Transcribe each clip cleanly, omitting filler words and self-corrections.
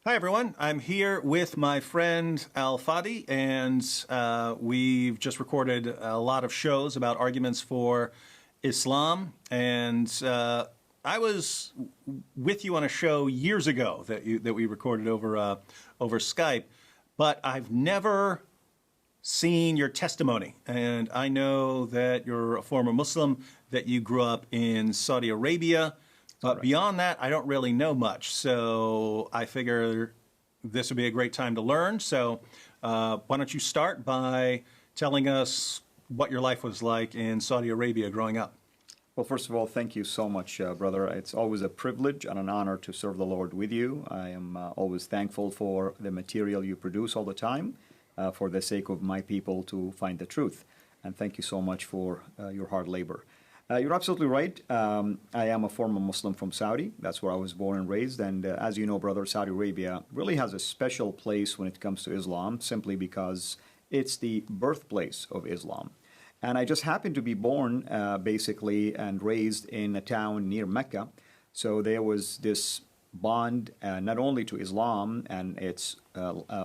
Hi, everyone. I'm here with my friend Al Fadi, and we've just recorded a lot of shows about arguments for Islam. And I was with you on a show years ago that we recorded over Skype, but I've never seen your testimony. And I know that you're a former Muslim, that you grew up in Saudi Arabia. But beyond that, I don't really know much. So I figure this would be a great time to learn. So why don't you start by telling us what your life was like in Saudi Arabia growing up? Well, first of all, thank you so much, brother. It's always a privilege and an honor to serve the Lord with you. I am always thankful for the material you produce all the time for the sake of my people to find the truth. And thank you so much for your hard labor. You're absolutely right. I am a former Muslim from Saudi. That's where I was born and raised. And as you know, brother, Saudi Arabia really has a special place when it comes to Islam, simply because it's the birthplace of Islam. And I just happened to be born, basically, and raised in a town near Mecca. So there was this bond not only to Islam and its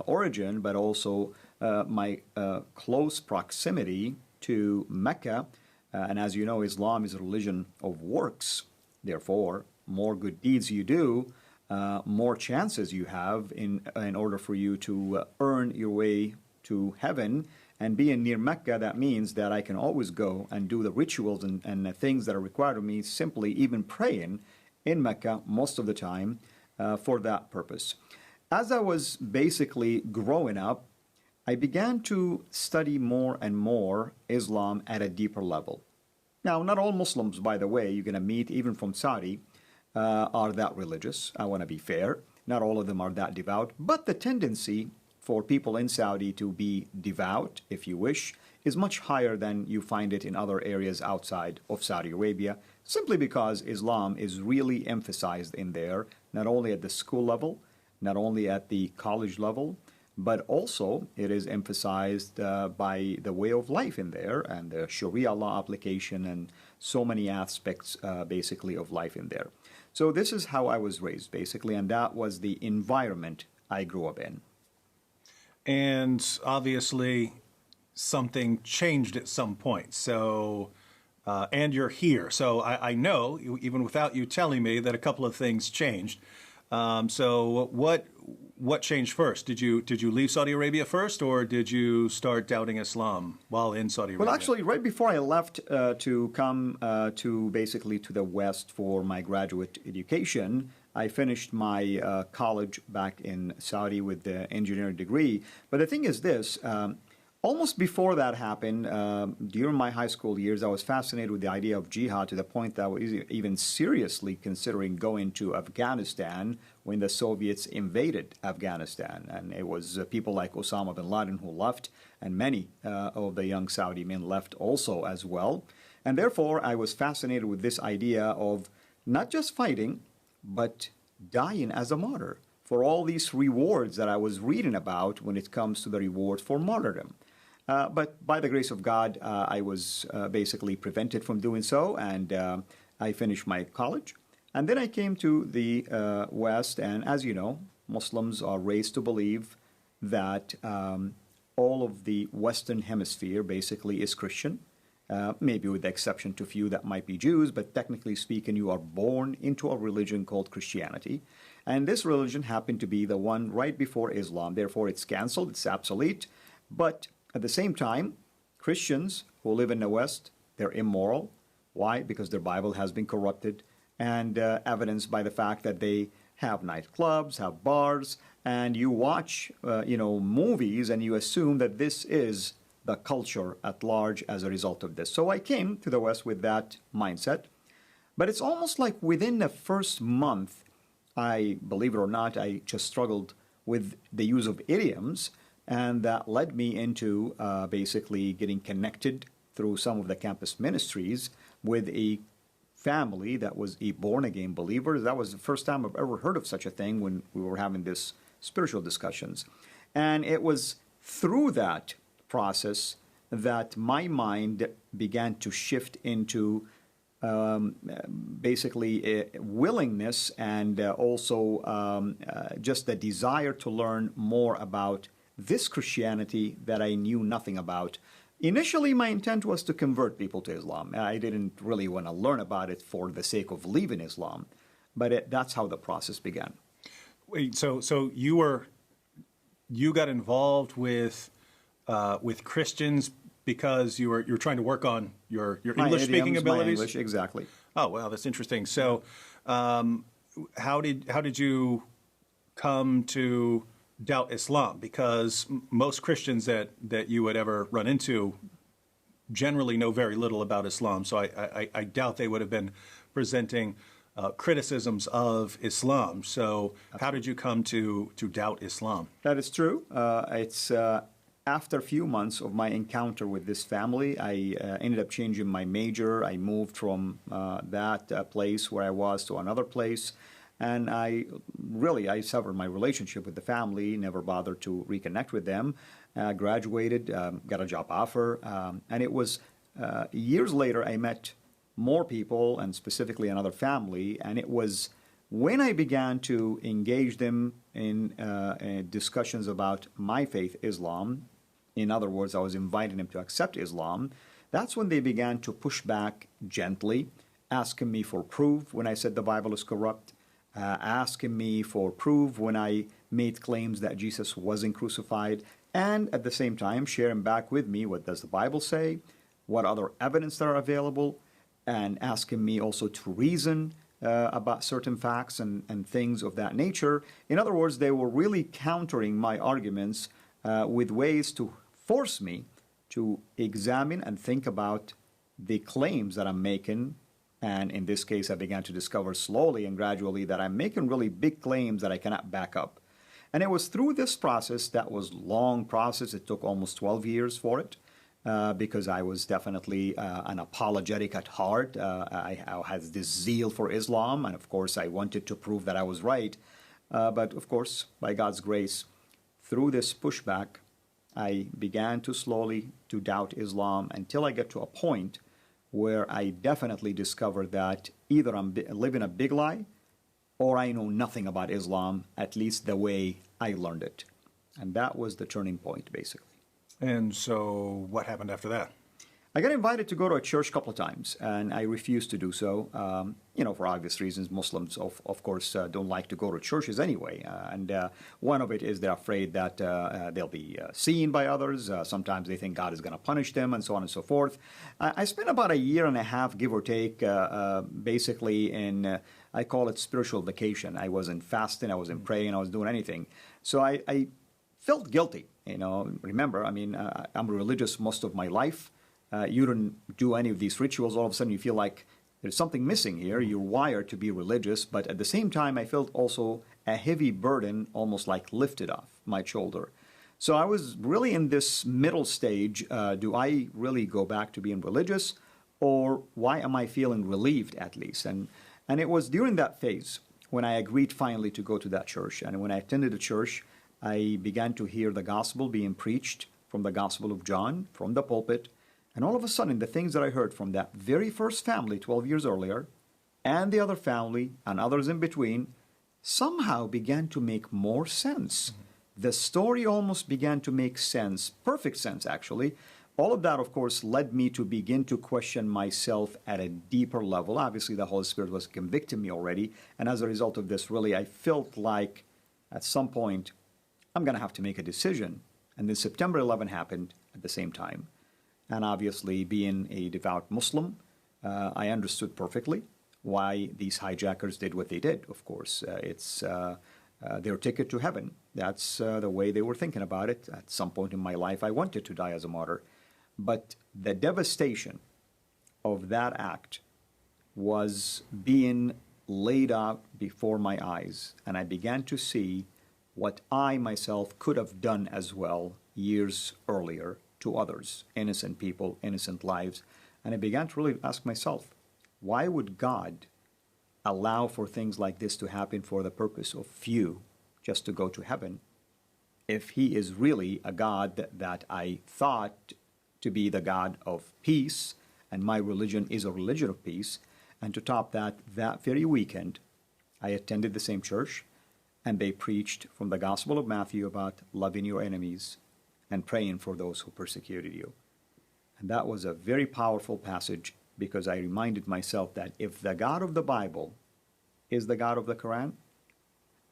origin, but also my close proximity to Mecca. And as you know, Islam is a religion of works. Therefore, more good deeds you do, more chances you have in order for you to earn your way to heaven. And being near Mecca, that means that I can always go and do the rituals and the things that are required of me, simply even praying in Mecca most of the time for that purpose. As I was basically growing up, I began to study more and more Islam at a deeper level. Now, not all Muslims, by the way, you're going to meet, even from Saudi, are that religious. I want to be fair. Not all of them are that devout. But the tendency for people in Saudi to be devout, if you wish, is much higher than you find it in other areas outside of Saudi Arabia, simply because Islam is really emphasized in there, not only at the school level, not only at the college level, but also it is emphasized by the way of life in there and the Sharia law application and so many aspects basically of life in there. So this is how I was raised basically, and that was the environment I grew up in. And obviously something changed at some point. So, and you're here. So I know, even without you telling me, that a couple of things changed. So what changed first? Did you leave Saudi Arabia first, or did you start doubting Islam while in Saudi Arabia? Well, actually, right before I left to come to basically to the West for my graduate education, I finished my college back in Saudi with the engineering degree. But the thing is this. Almost before that happened, during my high school years, I was fascinated with the idea of jihad to the point that I was even seriously considering going to Afghanistan when the Soviets invaded Afghanistan. And it was people like Osama bin Laden who left, and many of the young Saudi men left also as well. And therefore, I was fascinated with this idea of not just fighting, but dying as a martyr for all these rewards that I was reading about when it comes to the rewards for martyrdom. But by the grace of God, I was basically prevented from doing so, and I finished my college. And then I came to the West, and as you know, Muslims are raised to believe that all of the Western Hemisphere basically is Christian, maybe with the exception to few that might be Jews, but technically speaking, you are born into a religion called Christianity. And this religion happened to be the one right before Islam. Therefore, it's canceled, it's obsolete. But at the same time, Christians who live in the West, they're immoral. Why? Because their Bible has been corrupted, and evidenced by the fact that they have nightclubs, have bars, and you watch, movies, and you assume that this is the culture at large as a result of this. So I came to the West with that mindset. But it's almost like within the first month, believe it or not, I just struggled with the use of idioms, and that led me into basically getting connected through some of the campus ministries with a family that was a born-again believer. That was the first time I've ever heard of such a thing when we were having this spiritual discussions. And it was through that process that my mind began to shift into basically willingness and also just the desire to learn more about this Christianity that I knew nothing about. Initially, my intent was to convert people to Islam. I didn't really want to learn about it for the sake of leaving Islam, but that's how the process began. Wait, so you got involved with Christians because you're trying to work on your English speaking abilities? My English, exactly. Oh, wow, that's interesting. So, how did you come to doubt Islam? Because most Christians that you would ever run into generally know very little about Islam. So I doubt they would have been presenting criticisms of Islam. So how did you come to doubt Islam? That is true. It's after a few months of my encounter with this family, I ended up changing my major. I moved from that place where I was to another place. And I severed my relationship with the family, never bothered to reconnect with them. Graduated, got a job offer. And it was years later I met more people, and specifically another family. And it was when I began to engage them in discussions about my faith, Islam. In other words, I was inviting them to accept Islam. That's when they began to push back gently, asking me for proof when I said the Bible is corrupt. Asking me for proof when I made claims that Jesus wasn't crucified, and at the same time sharing back with me what does the Bible say, what other evidence there are available, and asking me also to reason about certain facts and things of that nature. In other words, they were really countering my arguments with ways to force me to examine and think about the claims that I'm making. And in this case, I began to discover slowly and gradually that I'm making really big claims that I cannot back up. And it was through this process, that was a long process. It took almost 12 years for it because I was definitely an apologetic at heart. I had this zeal for Islam. And of course, I wanted to prove that I was right. But of course, by God's grace, through this pushback, I began to slowly to doubt Islam until I got to a point where I definitely discovered that either I'm living a big lie or I know nothing about Islam, at least the way I learned it. And that was the turning point, basically. And so what happened after that? I got invited to go to a church a couple of times, and I refused to do so, for obvious reasons. Muslims, of course, don't like to go to churches anyway. And one of it is they're afraid that they'll be seen by others. Sometimes they think God is going to punish them, and so on and so forth. I spent about a year and a half, give or take, basically in, I call it spiritual vacation. I wasn't fasting, I wasn't praying, I wasn't doing anything. So I felt guilty, Remember, I'm religious most of my life. You don't do any of these rituals, all of a sudden you feel like there's something missing here. You're wired to be religious, but at the same time, I felt also a heavy burden almost like lifted off my shoulder. So I was really in this middle stage. Do I really go back to being religious, or why am I feeling relieved at least? And it was during that phase when I agreed finally to go to that church. And when I attended the church, I began to hear the gospel being preached from the Gospel of John, from the pulpit. And all of a sudden, the things that I heard from that very first family 12 years earlier, and the other family, and others in between, somehow began to make more sense. Mm-hmm. The story almost began to make sense, perfect sense, actually. All of that, of course, led me to begin to question myself at a deeper level. Obviously, the Holy Spirit was convicting me already. And as a result of this, really, I felt like at some point, I'm going to have to make a decision. And then September 11 happened at the same time. And obviously, being a devout Muslim, I understood perfectly why these hijackers did what they did, of course. It's their ticket to heaven. That's the way they were thinking about it. At some point in my life, I wanted to die as a martyr. But the devastation of that act was being laid out before my eyes. And I began to see what I myself could have done as well years earlier to others, innocent people, innocent lives. And I began to really ask myself, why would God allow for things like this to happen for the purpose of few just to go to heaven? If he is really a God that I thought to be the God of peace, and my religion is a religion of peace, And to top that, that very weekend, I attended the same church, and they preached from the Gospel of Matthew about loving your enemies and praying for those who persecuted you. And that was a very powerful passage because I reminded myself that if the God of the Bible is the God of the Quran,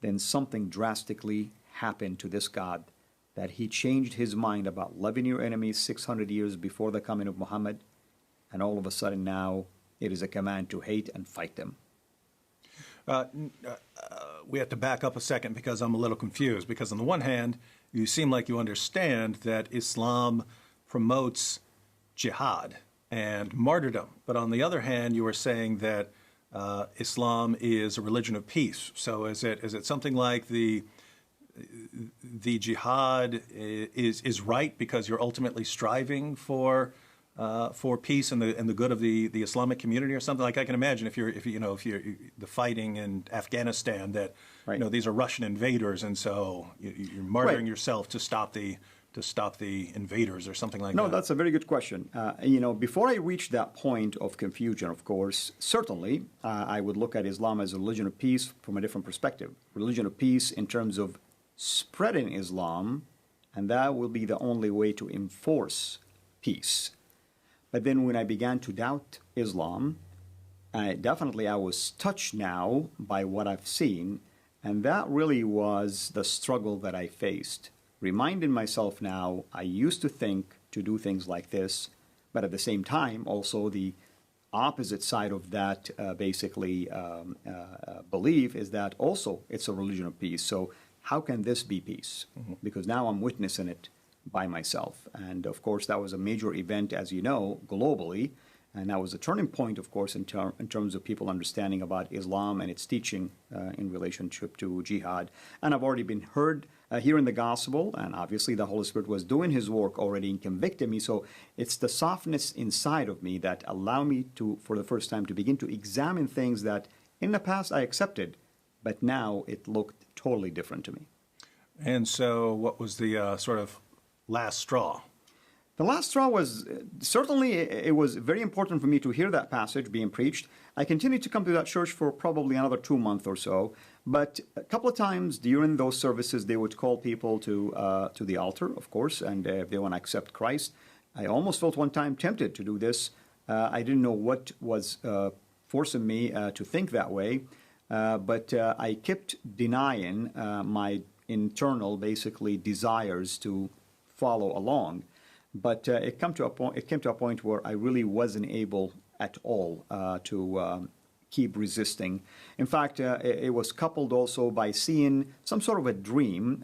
then something drastically happened to this God, that he changed his mind about loving your enemies 600 years before the coming of Muhammad, and all of a sudden now it is a command to hate and fight them. We have to back up a second because I'm a little confused. Because on the one hand, you seem like you understand that Islam promotes jihad and martyrdom. But on the other hand, you were saying that Islam is a religion of peace. So is it something like the jihad is right because you're ultimately striving for peace and the good of the Islamic community or something? Like I can imagine if you're the fighting in Afghanistan that right. These are Russian invaders and so you're martyring right. yourself to stop the invaders or something like that. No, that's a very good question. Before I reached that point of confusion, of course, certainly I would look at Islam as a religion of peace from a different perspective. Religion of peace in terms of spreading Islam, and that will be the only way to enforce peace. But then when I began to doubt Islam, I was touched now by what I've seen, and that really was the struggle that I faced. Reminding myself now, I used to think to do things like this, but at the same time, also the opposite side of that belief is that also it's a religion of peace. So how can this be peace? Mm-hmm. Because now I'm witnessing it by myself. And of course, that was a major event, as you know, globally. And that was a turning point, of course, in terms of people understanding about Islam and its teaching in relationship to jihad. And I've already been heard hearing the gospel, and obviously the Holy Spirit was doing his work already and convicting me. So it's the softness inside of me that allow me to, for the first time, to begin to examine things that in the past I accepted, but now it looked totally different to me. And so what was the sort of last straw? The last straw was certainly, it was very important for me to hear that passage being preached. I continued to come to that church for probably another 2 months or so, but a couple of times during those services, they would call people to the altar, of course, and if they want to accept Christ. I almost felt one time tempted to do this. I didn't know what was forcing me to think that way, but I kept denying my internal, basically, desires to follow along. But it came to a point where I really wasn't able at all to keep resisting. In fact, it was coupled also by seeing some sort of a dream.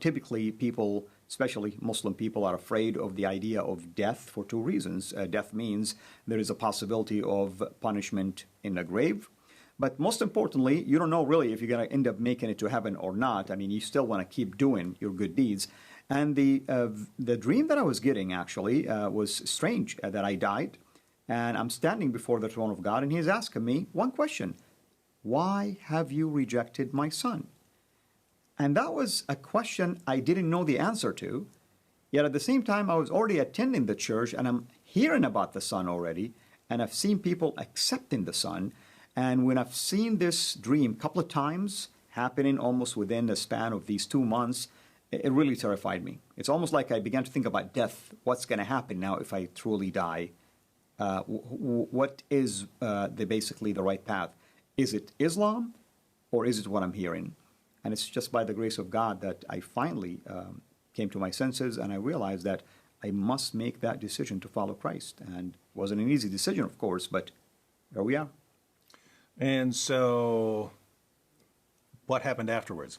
Typically people, especially Muslim people, are afraid of the idea of death for two reasons. Death means there is a possibility of punishment in the grave. But most importantly, you don't know really if you're going to end up making it to heaven or not. I mean, you still want to keep doing your good deeds. And the dream that I was getting actually was strange, that I died, and I'm standing before the throne of God, and he's asking me one question: why have you rejected my son? And that was a question I didn't know the answer to, yet at the same time I was already attending the church, and I'm hearing about the son already, and I've seen people accepting the son, and when I've seen this dream a couple of times happening almost within the span of these 2 months, it really terrified me. It's almost like I began to think about death. What's going to happen now if I truly die? What is basically the right path? Is it Islam or is it what I'm hearing? And it's just by the grace of God that I finally came to my senses and I realized that I must make that decision to follow Christ. And it wasn't an easy decision, of course, but here we are. And so what happened afterwards?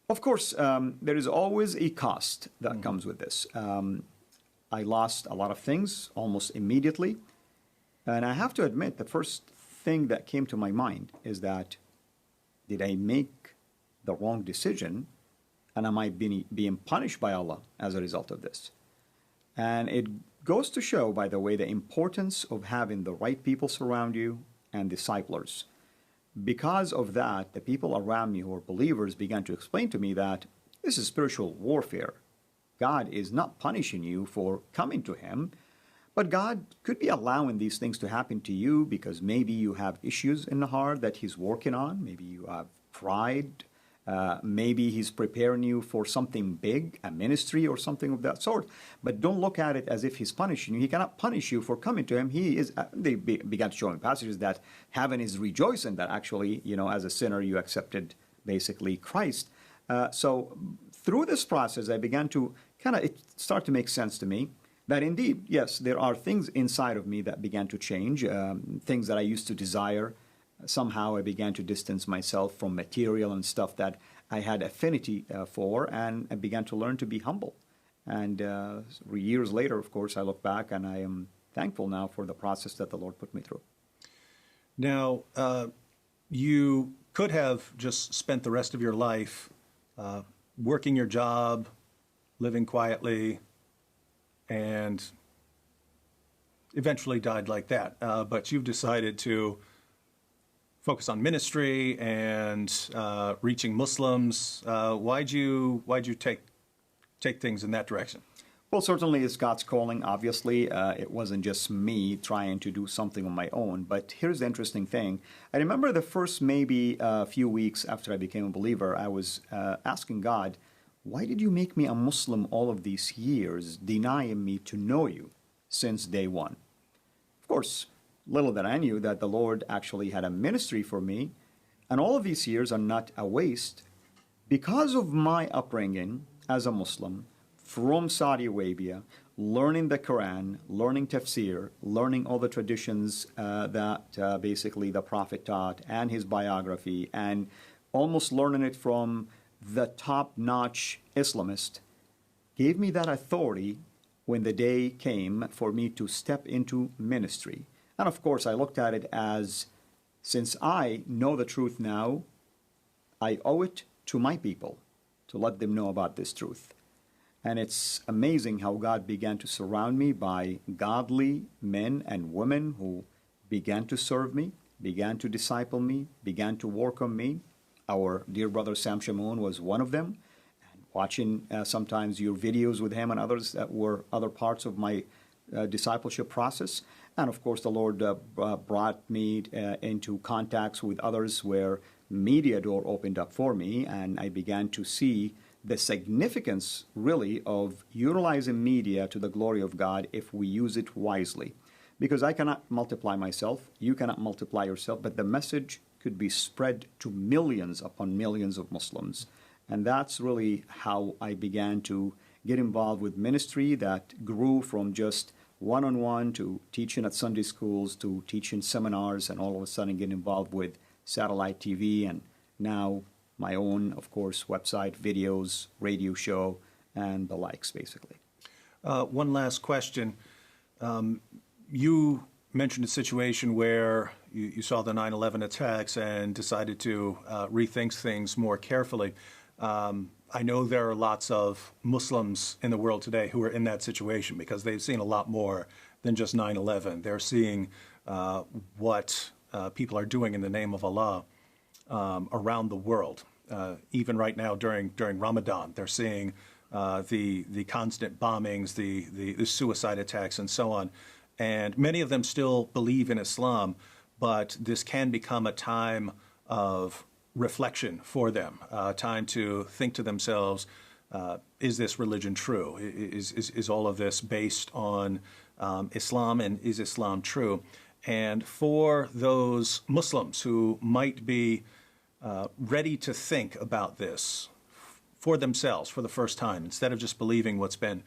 Of course, there is always a cost that comes with this. I lost a lot of things almost immediately. And I have to admit, the first thing that came to my mind is that, did I make the wrong decision? And am I being punished by Allah as a result of this? And it goes to show, by the way, the importance of having the right people surround you and disciplers. Because of that, the people around me who are believers began to explain to me that this is spiritual warfare. God is not punishing you for coming to Him, But God could be allowing these things to happen to you because maybe you have issues in the heart that He's working on. Maybe you have pride. Maybe He's preparing you for something big, a ministry or something of that sort. But don't look at it as if He's punishing you. He cannot punish you for coming to Him. He is. They began to show me passages that heaven is rejoicing that actually, as a sinner, you accepted basically Christ. So through this process, I began to it started to make sense to me that indeed, yes, there are things inside of me that began to change, things that I used to desire. Somehow I began to distance myself from material and stuff that I had affinity for, and I began to learn to be humble. And years later, of course, I look back and I am thankful now for the process that the Lord put me through. Now, you could have just spent the rest of your life working your job, living quietly, and eventually died like that. But you've decided to focus on ministry and reaching Muslims. Why'd you take things in that direction? Well, certainly it's God's calling, obviously. It wasn't just me trying to do something on my own. But here's the interesting thing. I remember the first maybe a few weeks after I became a believer, I was asking God, why did you make me a Muslim all of these years, denying me to know you since day one? Of course, little that I knew that the Lord actually had a ministry for me, and all of these years are not a waste because of my upbringing as a Muslim from Saudi Arabia, learning the Quran, learning tafsir, learning all the traditions that basically the Prophet taught and his biography, and almost learning it from the top-notch Islamist, gave me that authority when the day came for me to step into ministry. And of course, I looked at it as, since I know the truth now, I owe it to my people to let them know about this truth. And it's amazing how God began to surround me by godly men and women who began to serve me, began to disciple me, began to work on me. Our dear brother Sam Shamoun was one of them. And watching sometimes your videos with him and others that were other parts of my discipleship process. And of course, the Lord brought me into contacts with others where media door opened up for me, and I began to see the significance really of utilizing media to the glory of God if we use it wisely. Because I cannot multiply myself, you cannot multiply yourself, but the message could be spread to millions upon millions of Muslims. And that's really how I began to get involved with ministry that grew from just one-on-one to teaching at Sunday schools to teaching seminars, and all of a sudden get involved with satellite TV, and now my own, of course, website, videos, radio show, and the likes, basically. One last question. You mentioned a situation where you saw the 9/11 attacks and decided to rethink things more carefully. I know there are lots of Muslims in the world today who are in that situation because they've seen a lot more than just 9/11. They're seeing what people are doing in the name of Allah around the world. Even right now during Ramadan, they're seeing the constant bombings, the suicide attacks, and so on. And many of them still believe in Islam, but this can become a time of reflection for them, time to think to themselves, is this religion true? Is all of this based on Islam, and is Islam true? And for those Muslims who might be ready to think about this for themselves for the first time, instead of just believing what's been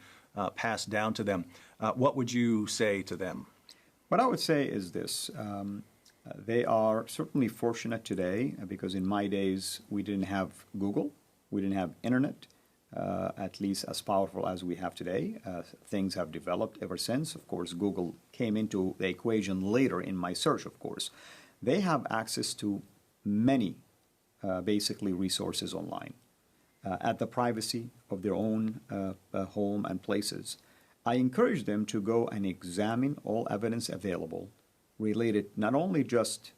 passed down to them, what would you say to them? What I would say is this. They are certainly fortunate today because in my days we didn't have Google, we didn't have internet, at least as powerful as we have today. Things have developed ever since. Of course, Google came into the equation later in my search, of course. They have access to many, basically, resources online at the privacy of their own home and places. I encourage them to go and examine all evidence available related not only just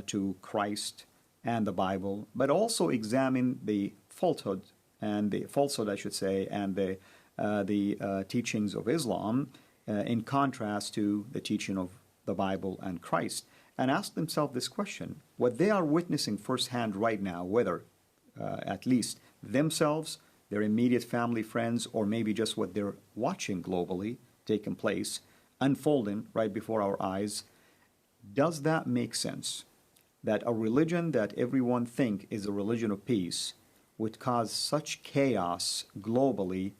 to Christ and the Bible, but also examine the falsehood, I should say, and the teachings of Islam, in contrast to the teaching of the Bible and Christ, and ask themselves this question: what they are witnessing firsthand right now, whether at least themselves, their immediate family, friends, or maybe just what they're watching globally taking place, unfolding right before our eyes, does that make sense? That a religion that everyone think is a religion of peace would cause such chaos globally,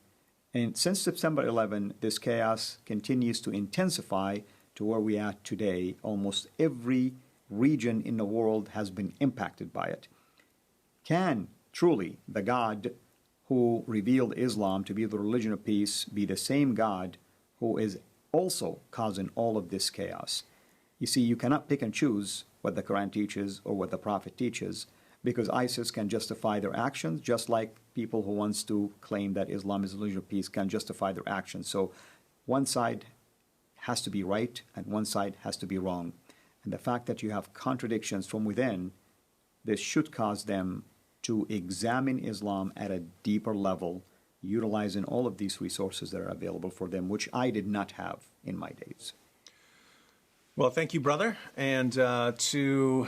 and since September 11, this chaos continues to intensify to where we are today. Almost every region in the world has been impacted by it. Can truly the God who revealed Islam to be the religion of peace be the same God who is also causing all of this chaos? You see, you cannot pick and choose what the Quran teaches or what the Prophet teaches, because ISIS can justify their actions just like people who wants to claim that Islam is a religion of peace can justify their actions. So one side has to be right and one side has to be wrong. And the fact that you have contradictions from within, this should cause them to examine Islam at a deeper level, utilizing all of these resources that are available for them, which I did not have in my days. Well, thank you, brother. And to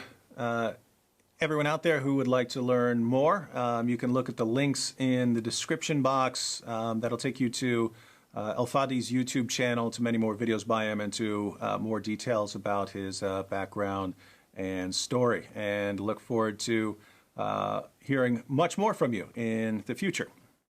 everyone out there who would like to learn more, you can look at the links in the description box. That'll take you to Al-Fadi's YouTube channel, to many more videos by him, and to more details about his background and story. And look forward to hearing much more from you in the future.